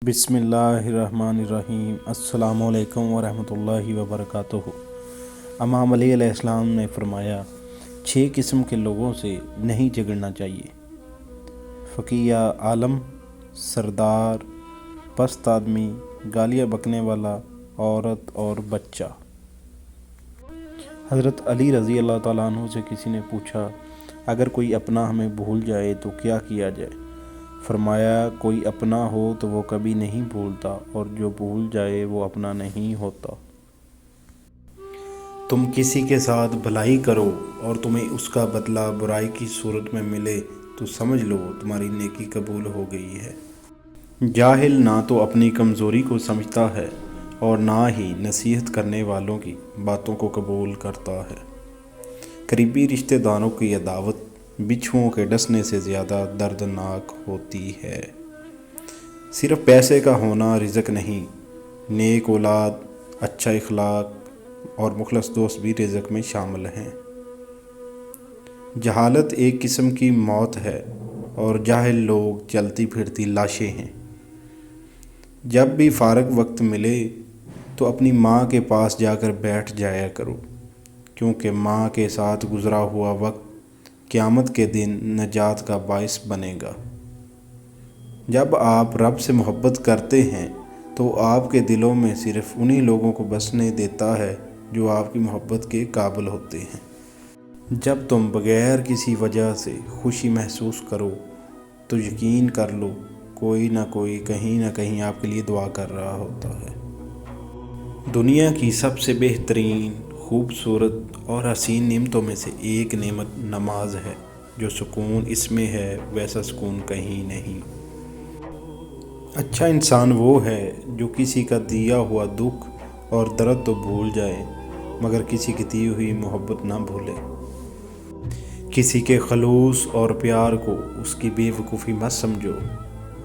بسم اللہ الرحمن الرحیم۔ السلام علیکم ورحمۃ اللہ وبرکاتہ۔ امام علی علیہ السلام نے فرمایا 6 قسم کے لوگوں سے نہیں جھگڑنا چاہیے: فقیہ عالم، سردار، پست آدمی، گالیاں بکنے والا، عورت اور بچہ۔ حضرت علی رضی اللہ تعالیٰ عنہ سے کسی نے پوچھا اگر کوئی اپنا ہمیں بھول جائے تو کیا کیا جائے؟ فرمایا کوئی اپنا ہو تو وہ کبھی نہیں بھولتا، اور جو بھول جائے وہ اپنا نہیں ہوتا۔ تم کسی کے ساتھ بھلائی کرو اور تمہیں اس کا بدلہ برائی کی صورت میں ملے تو سمجھ لو تمہاری نیکی قبول ہو گئی ہے۔ جاہل نہ تو اپنی کمزوری کو سمجھتا ہے اور نہ ہی نصیحت کرنے والوں کی باتوں کو قبول کرتا ہے۔ قریبی رشتہ داروں کی عداوت بچھوؤں کے ڈسنے سے زیادہ دردناک ہوتی ہے۔ صرف پیسے کا ہونا رزق نہیں، نیک اولاد، اچھا اخلاق اور مخلص دوست بھی رزق میں شامل ہیں۔ جہالت ایک قسم کی موت ہے اور جاہل لوگ چلتی پھرتی لاشیں ہیں۔ جب بھی فارغ وقت ملے تو اپنی ماں کے پاس جا کر بیٹھ جایا کرو، کیونکہ ماں کے ساتھ گزرا ہوا وقت قیامت کے دن نجات کا باعث بنے گا۔ جب آپ رب سے محبت کرتے ہیں تو آپ کے دلوں میں صرف انہی لوگوں کو بسنے دیتا ہے جو آپ کی محبت کے قابل ہوتے ہیں۔ جب تم بغیر کسی وجہ سے خوشی محسوس کرو تو یقین کر لو کوئی نہ کوئی کہیں نہ کہیں آپ کے لیے دعا کر رہا ہوتا ہے۔ دنیا کی سب سے بہترین، خوبصورت اور حسین نعمتوں میں سے ایک نعمت نماز ہے۔ جو سکون اس میں ہے ویسا سکون کہیں نہیں۔ اچھا انسان وہ ہے جو کسی کا دیا ہوا دکھ اور درد تو بھول جائے مگر کسی کی دی ہوئی محبت نہ بھولے۔ کسی کے خلوص اور پیار کو اس کی بے وقوفی مت سمجھو،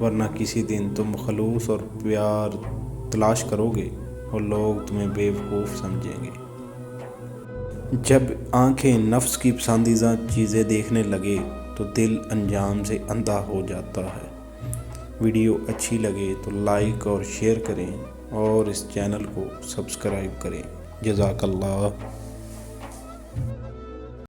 ورنہ کسی دن تم خلوص اور پیار تلاش کرو گے اور لوگ تمہیں بے وقوف سمجھیں گے۔ جب آنکھیں نفس کی پسندیدہ چیزیں دیکھنے لگے تو دل انجام سے اندھا ہو جاتا ہے۔ ویڈیو اچھی لگے تو لائک اور شیئر کریں اور اس چینل کو سبسکرائب کریں۔ جزاک اللہ۔